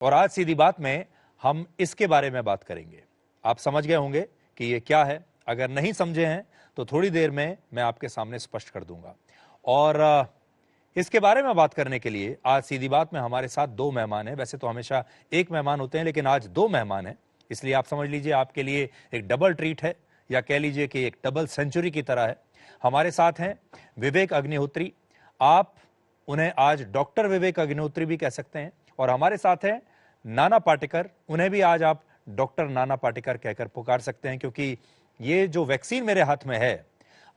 और आज सीधी बात में हम इसके बारे में बात करेंगे। आप समझ गए होंगे कि ये क्या है। अगर नहीं समझे हैं तो थोड़ी देर में मैं आपके सामने स्पष्ट कर दूंगा। और इसके बारे में बात करने के लिए आज सीधी बात में हमारे साथ दो मेहमान हैं। वैसे तो हमेशा एक मेहमान होते हैं, लेकिन आज दो मेहमान हैं, इसलिए आप समझ लीजिए आपके लिए एक डबल ट्रीट है, या कह लीजिए कि एक डबल सेंचुरी की तरह है। हमारे साथ हैं विवेक अग्निहोत्री। आप उन्हें आज डॉक्टर विवेक अग्निहोत्री भी कह सकते हैं। और हमारे साथ हैं नाना पाटेकर। उन्हें भी आज आप डॉक्टर नाना पाटेकर कहकर पुकार सकते हैं, क्योंकि ये जो वैक्सीन मेरे हाथ में है,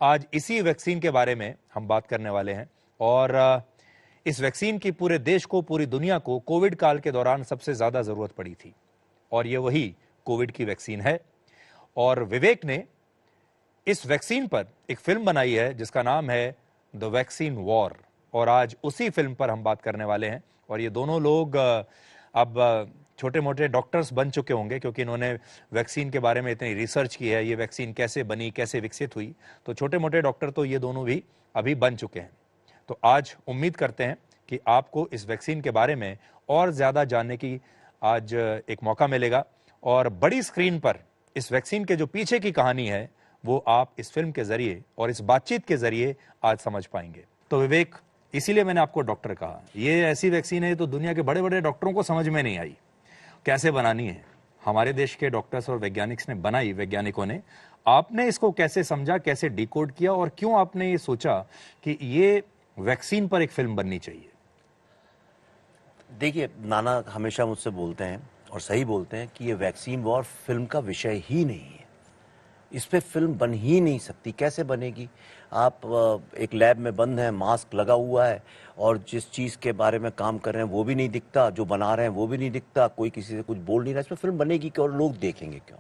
आज इसी वैक्सीन के बारे में हम बात करने वाले हैं। और इस वैक्सीन की पूरे देश को, पूरी दुनिया को कोविड काल के दौरान सबसे ज्यादा जरूरत पड़ी थी, और ये वही कोविड की वैक्सीन है। और विवेक ने इस वैक्सीन पर एक फिल्म बनाई है जिसका नाम है द वैक्सीन वॉर, और आज उसी फिल्म पर हम बात करने वाले हैं। और ये दोनों लोग अब छोटे मोटे डॉक्टर्स बन चुके होंगे, क्योंकि इन्होंने वैक्सीन के बारे में इतनी रिसर्च की है, ये वैक्सीन कैसे बनी, कैसे विकसित हुई, तो छोटे मोटे डॉक्टर तो ये दोनों भी अभी बन चुके हैं। तो आज उम्मीद करते हैं कि आपको इस वैक्सीन के बारे में और ज्यादा जानने की आज एक मौका मिलेगा, और बड़ी स्क्रीन पर इस वैक्सीन के जो पीछे की कहानी है वो आप इस फिल्म के जरिए और इस बातचीत के जरिए आज समझ पाएंगे। तो विवेक, इसीलिए मैंने आपको डॉक्टर कहा। ये ऐसी वैक्सीन है तो दुनिया के बड़े बड़े डॉक्टरों को समझ में नहीं आई कैसे बनानी है। हमारे देश के डॉक्टर्स और वैज्ञानिक्स ने बनाई, वैज्ञानिकों ने। आपने इसको कैसे समझा, कैसे डिकोड किया, और क्यों आपने ये सोचा कि ये वैक्सीन पर एक फिल्म बननी चाहिए? देखिए, नाना हमेशा मुझसे बोलते हैं और सही बोलते हैं कि ये वैक्सीन वॉर फिल्म का विषय ही नहीं है। इस पे फिल्म बन ही नहीं सकती। कैसे बनेगी? आप एक लैब में बंद हैं, मास्क लगा हुआ है, और जिस चीज़ के बारे में काम कर रहे हैं वो भी नहीं दिखता, जो बना रहे हैं वो भी नहीं दिखता, कोई किसी से कुछ बोल नहीं रहा। इसमें फिल्म बनेगी क्यों और लोग देखेंगे क्यों?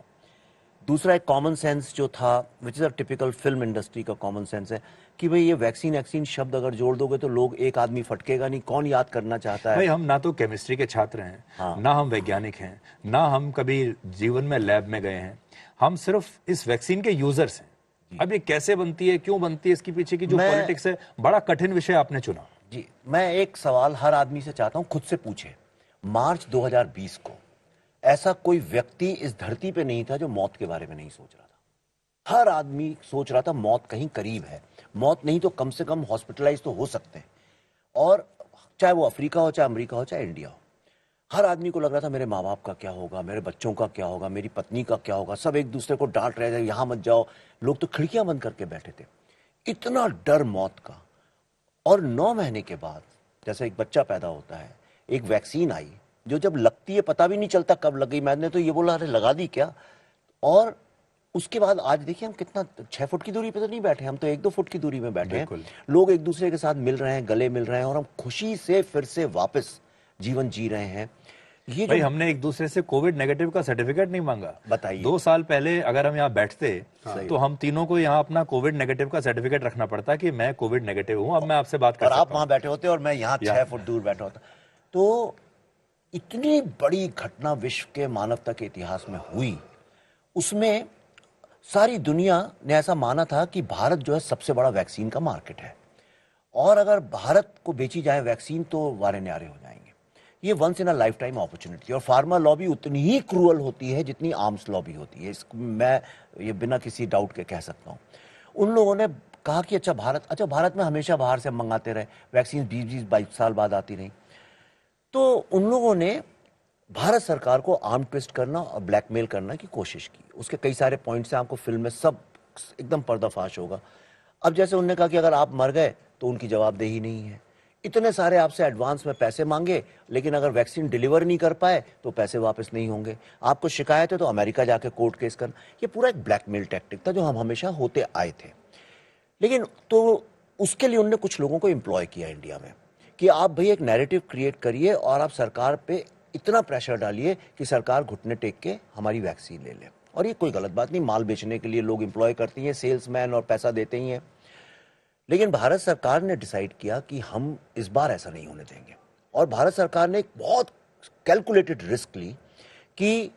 दूसरा, एक कॉमन सेंस जो था, which is a typical film industry का कॉमन सेंस है कि भाई ये वैक्सीन वैक्सीन शब्द अगर जोड़ दोगे तो लोग, एक आदमी फटकेगा नहीं, कौन याद करना चाहता है? भाई, हम ना तो केमिस्ट्री के छात्र हैं, हाँ। ना हम वैज्ञानिक हैं, ना हम कभी जीवन में लैब में गए हैं। हम सिर्फ इस वैक्सीन के यूजर्स हैं। अब ये कैसे बनती है, क्यों बनती है, इसके पीछे की जो पॉलिटिक्स है, बड़ा कठिन विषय आपने चुना। जी, मैं एक सवाल हर आदमी से चाहता हूं, खुद से पूछे। मार्च 2020 को ऐसा कोई व्यक्ति इस धरती पे नहीं था जो मौत के बारे में नहीं सोच रहा था। हर आदमी सोच रहा था मौत कहीं करीब है, मौत नहीं तो कम से कम हॉस्पिटलाइज तो हो सकते हैं। और चाहे वो अफ्रीका हो, चाहे अमेरिका हो, चाहे इंडिया हो, हर आदमी को लग रहा था मेरे माँ बाप का क्या होगा, मेरे बच्चों का क्या होगा, मेरी पत्नी का क्या होगा। सब एक दूसरे को डांट रहे थे, यहां मत जाओ। लोग तो खिड़कियां बंद करके बैठे थे, इतना डर मौत का। और 9 महीने के बाद जैसे एक बच्चा पैदा होता है, एक वैक्सीन आई जो जब लगती है पता भी नहीं चलता कब लग गई। मैंने तो ये बोला, अरे लगा दी क्या? और उसके बाद आज देखिए हम कितना 6 फुट की दूरी पे तो नहीं बैठे, हम तो 1-2 फुट की दूरी में बैठे हैं। लोग एक दूसरे के साथ मिल रहे हैं, गले मिल रहे हैं, और हम खुशी से फिर से वापस जीवन जी रहे हैं। ये भाई, हमने एक दूसरे से कोविड नेगेटिव का सर्टिफिकेट नहीं मांगा। बताइए, 2 साल पहले अगर हम यहाँ बैठते तो हम तीनों को यहाँ अपना कोविड नेगेटिव का सर्टिफिकेट रखना पड़ता कि मैं कोविड नेगेटिव हूँ, अब मैं आपसे बात कर सकता हूँ। और आप वहां बैठे होते और मैं यहाँ 6 फुट दूर बैठा होता। तो इतनी बड़ी घटना विश्व के, मानवता के इतिहास में हुई, उसमें सारी दुनिया ने ऐसा माना था कि भारत जो है सबसे बड़ा वैक्सीन का मार्केट है, और अगर भारत को बेची जाए वैक्सीन तो वारे न्यारे हो जाएंगे। ये once in a lifetime opportunity. और फार्मा लॉबी उतनी ही क्रूअल होती है जितनी आर्म्स लॉबी होती है, इसको मैं ये बिना किसी डाउट के कह सकता हूँ। उन लोगों ने कहा कि अच्छा भारत में हमेशा बाहर से मंगाते रहे, वैक्सीन 20-22 साल बाद आती रही। तो उन लोगों ने भारत सरकार को आर्म ट्विस्ट करना और ब्लैकमेल करने की कोशिश की। उसके कई सारे पॉइंट्स हैं, आपको फिल्म में सब एकदम पर्दाफाश होगा। अब जैसे उन्होंने कहा कि अगर आप मर गए तो उनकी जवाबदेही नहीं है। इतने सारे आपसे एडवांस में पैसे मांगे, लेकिन अगर वैक्सीन डिलीवर नहीं कर पाए तो पैसे वापस नहीं होंगे। आपको शिकायत है तो अमेरिका जाके कोर्ट केस करना। ये पूरा एक ब्लैकमेल टैक्टिक था जो हम हमेशा होते आए थे। लेकिन तो उसके लिए उन्होंने कुछ लोगों को एम्प्लॉय किया इंडिया में कि आप भाई एक नैरेटिव क्रिएट करिए और आप सरकार पे इतना प्रेशर डालिए कि सरकार घुटने टेक के हमारी वैक्सीन ले ले। और ये कोई गलत बात नहीं, माल बेचने के लिए लोग एम्प्लॉय करती हैं, सेल्समैन, और पैसा देते ही हैं। लेकिन भारत सरकार ने डिसाइड किया कि हम इस बार ऐसा नहीं होने देंगे, और भारत सरकार ने एक बहुत कैलकुलेटेड रिस्क ली कि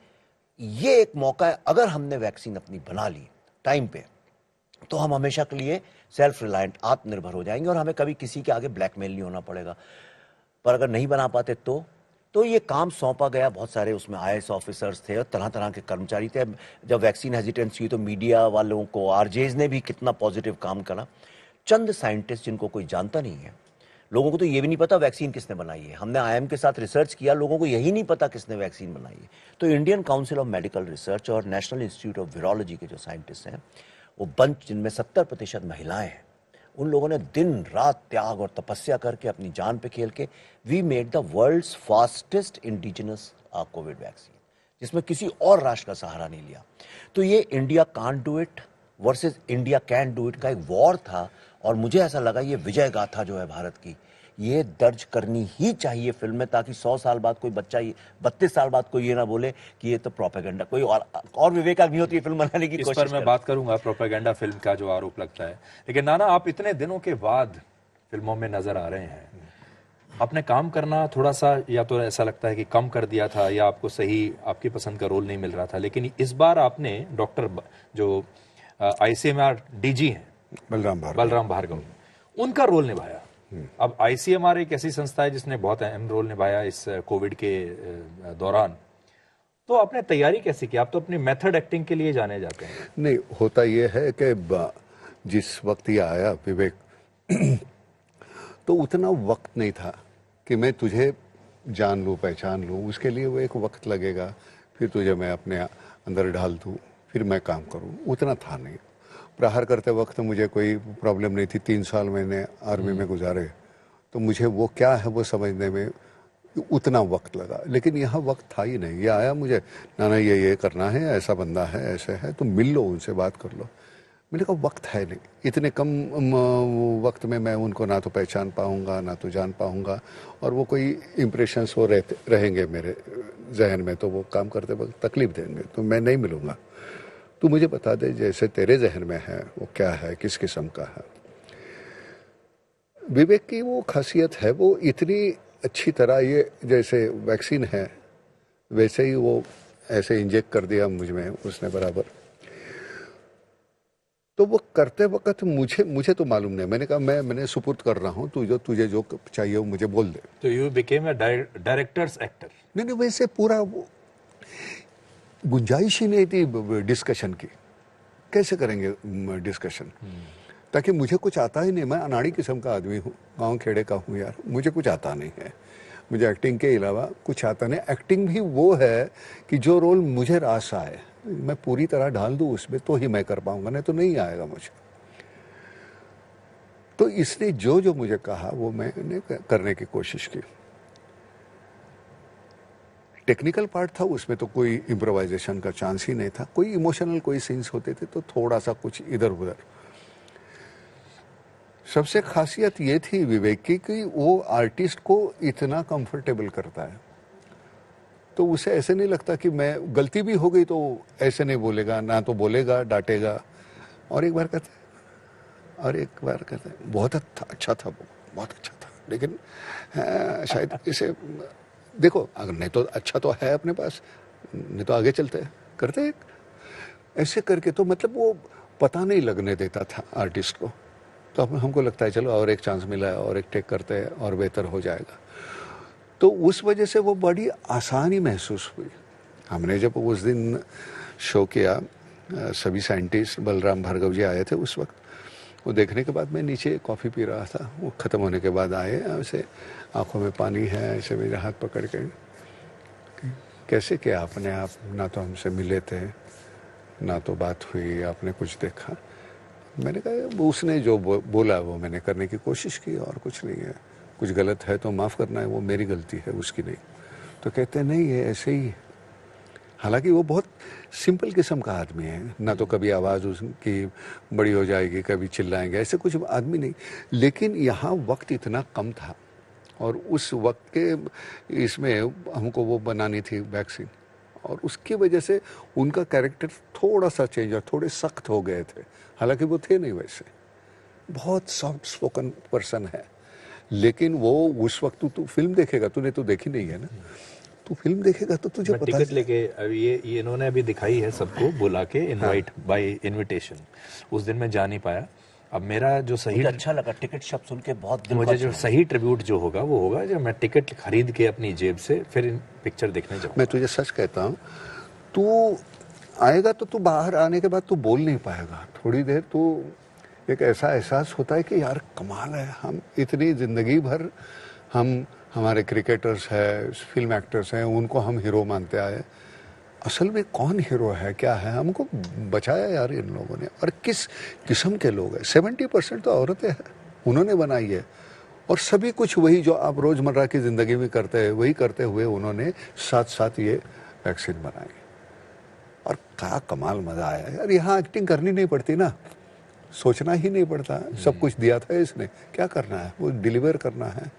ये एक मौका है, अगर हमने वैक्सीन अपनी बना ली टाइम पे तो हम हमेशा के लिए सेल्फ रिलायंट, आत्मनिर्भर हो जाएंगे, और हमें कभी किसी के आगे ब्लैकमेल नहीं होना पड़ेगा। पर अगर नहीं बना पाते तो तो ये काम सौंपा गया, बहुत सारे उसमें IAS ऑफिसर्स थे और तरह तरह के कर्मचारी थे। जब वैक्सीन हेजिटेंसी हुई तो मीडिया वालों को, आरजेज ने भी कितना पॉजिटिव काम करा। चंद साइंटिस्ट जिनको कोई जानता नहीं है, लोगों को तो ये भी नहीं पता वैक्सीन किसने बनाई है। हमने IIM के साथ रिसर्च किया, लोगों को यही नहीं पता किसने वैक्सीन बनाई है। तो Indian council of medical research और नेशनल इंस्टीट्यूट ऑफ वायरोलॉजी के जो साइंटिस्ट हैं, वो बंच जिनमें 70% महिलाएं हैं, उन लोगों ने दिन रात त्याग और तपस्या करके अपनी जान पे खेल के we made the world's fastest indigenous covid vaccine, जिसमें किसी और राष्ट्र का सहारा नहीं लिया। तो ये India can't do it versus India can do it का एक वॉर था। और मुझे ऐसा लगा ये विजय गाथा जो है भारत की, ये दर्ज करनी ही चाहिए फिल्म में, ताकि 100 साल बाद कोई बच्चा, 32 साल बाद कोई ये ना बोले कि ये तो प्रोपेगेंडा, कोई और विवेक आदमी होती है फिल्म बनाने की कोशिश। इस पर मैं बात करूंगा, प्रोपेगेंडा फिल्म का जो आरोप लगता है। लेकिन नाना, आप इतने दिनों के बाद फिल्मों में नजर आ रहे हैं, अपने काम करना थोड़ा सा, या तो ऐसा लगता है कि कम कर दिया था, या आपको सही आपकी पसंद का रोल नहीं मिल रहा था, लेकिन इस बार आपने डॉक्टर जो ICMR DG हैं बलराम भार्गव, उनका रोल निभाया। अब ICMR एक ऐसी संस्था है जिसने बहुत अहम रोल निभाया इस कोविड के दौरान। तो आपने तैयारी कैसे की? आप तो अपनी मेथड एक्टिंग के लिए जाने जाते हैं। नहीं, होता ये है कि जिस वक्त ये आया विवेक, तो उतना वक्त नहीं था कि मैं तुझे जान लूँ, पहचान लूँ। उसके लिए वो एक वक्त लगेगा, फिर तुझे मैं अपने अंदर डाल दूँ, फिर मैं काम करूँ, उतना था नहीं। प्रहार करते वक्त मुझे कोई प्रॉब्लम नहीं थी। 3 साल मैंने आर्मी में गुजारे, तो मुझे वो क्या है वो समझने में उतना वक्त लगा। लेकिन यहाँ वक्त था ही नहीं। ये आया मुझे, ना ये करना है, ऐसा बंदा है, ऐसे है, तो मिल लो, उनसे बात कर लो। मैंने कहा वक्त है नहीं, इतने कम वक्त में मैं उनको ना तो पहचान पाऊंगा, ना तो जान पाऊंगा, और वो कोई इम्प्रेशंस वो रहेंगे मेरे जहन में, तो वो काम करते वक्त तकलीफ देंगे, तो मैं नहीं मिलूंगा। तू मुझे बता दे जैसे तेरे जहन में है वो क्या है, किस किस्म का है। विवेक की वो खासियत है, वो इतनी अच्छी तरह, ये जैसे वैक्सीन है वैसे ही वो ऐसे इंजेक्ट कर दिया मुझ में उसने बराबर। तो वो करते वक्त मुझे तो मालूम नहीं। मैंने कहा मैंने सुपुर्द कर रहा हूँ, तुझे जो चाहिए वो मुझे बोल दे। तो you became a directors actor? नहीं, वैसे पूरा वो गुंजाइश ही नहीं थी डिस्कशन की। कैसे करेंगे डिस्कशन, ताकि मुझे कुछ आता ही नहीं। मैं अनाड़ी किस्म का आदमी हूँ, गांव खेड़े का हूँ यार, मुझे कुछ आता नहीं है। मुझे एक्टिंग के अलावा कुछ आता नहीं। एक्टिंग भी वो है कि जो रोल मुझे रास आए, मैं पूरी तरह ढाल दूँ उसमें, तो ही मैं कर पाऊंगा, नहीं तो नहीं आएगा मुझे। तो इसने जो मुझे कहा वो मैंने करने की कोशिश की। टेक्निकल पार्ट था, उसमें तो कोई इम्प्रोवाइजेशन का चांस ही नहीं था। कोई इमोशनल कोई सीन्स होते थे तो थोड़ा सा कुछ इधर उधर। सबसे खासियत ये थी विवेक की कि वो आर्टिस्ट को इतना कंफर्टेबल करता है, तो उसे ऐसे नहीं लगता कि मैं गलती भी हो गई तो ऐसे नहीं बोलेगा, ना तो बोलेगा, डांटेगा। और एक बार कहते बहुत अच्छा था वो, बहुत अच्छा था, लेकिन शायद इसे देखो, अगर नहीं तो अच्छा तो है अपने पास, नहीं तो आगे चलते हैं, करते हैं ऐसे करके। तो मतलब वो पता नहीं लगने देता था आर्टिस्ट को। तो अब हमको लगता है चलो और एक चांस मिला है, और एक टेक करते हैं और बेहतर हो जाएगा। तो उस वजह से वो बड़ी आसानी महसूस हुई। हमने जब उस दिन शो किया, सभी साइंटिस्ट, बलराम भार्गव जी आए थे उस वक्त। वो देखने के बाद मैं नीचे कॉफ़ी पी रहा था, वो ख़त्म होने के बाद आए, ऐसे आंखों में पानी है, ऐसे मेरे हाथ पकड़ के, कैसे किया आपने, आप ना तो हमसे मिले थे, ना तो बात हुई, आपने कुछ देखा। मैंने कहा उसने जो बोला वो मैंने करने की कोशिश की, और कुछ नहीं है। कुछ गलत है तो माफ़ करना है, वो मेरी गलती है, उसकी नहीं। तो कहते नहीं ये ऐसे ही। हालांकि वो बहुत सिंपल किस्म का आदमी है, ना तो कभी आवाज़ उसकी बड़ी हो जाएगी, कभी चिल्लाएंगे, ऐसे कुछ आदमी नहीं। लेकिन यहाँ वक्त इतना कम था, और उस वक्त के इसमें हमको वो बनानी थी वैक्सीन, और उसकी वजह से उनका कैरेक्टर थोड़ा सा चेंज और थोड़े सख्त हो गए थे। हालांकि वो थे नहीं वैसे, बहुत सॉफ्ट स्पोकन पर्सन है। लेकिन वो उस वक्त तू फिल्म देखेगा, तूने तो देखी नहीं है ना, तू फिल्म देखेगा तो तुझे पता। टिकट लेके ये इन्होंने अभी दिखाई है सबको बुला के, इनवाइट बाय इनविटेशन। उस दिन मैं जा नहीं पाया, अब मेरा जो सही मुझे अच्छा लगा टिकट शब्द सुन के, बहुत दिल को मुझे जो अच्छा सही ट्रिब्यूट जो होगा वो होगा जब मैं टिकट खरीद के अपनी जेब से फिर पिक्चर देखने जाऊँ। मैं तुझे सच कहता हूँ, तू आएगा तो तू बाहर आने के बाद तू बोल नहीं पाएगा। थोड़ी देर तू एक ऐसा एहसास होता है कि यार कमाल है, हम इतनी जिंदगी भर हम हमारे क्रिकेटर्स हैं, फिल्म एक्टर्स हैं, उनको हम हीरो मानते आए। असल में कौन हीरो है, क्या है, हमको बचाया यार इन लोगों ने। और किस किस्म के लोग हैं, 70% तो औरतें हैं, उन्होंने बनाई है। और सभी कुछ वही जो आप रोजमर्रा की जिंदगी में करते हैं वही करते हुए उन्होंने साथ साथ ये वैक्सीन बनाई। और क्या कमाल मजा आया यार। यहाँ एक्टिंग करनी नहीं पड़ती ना, सोचना ही नहीं पड़ता, सब कुछ दिया था इसने, क्या करना है, वो डिलीवर करना है।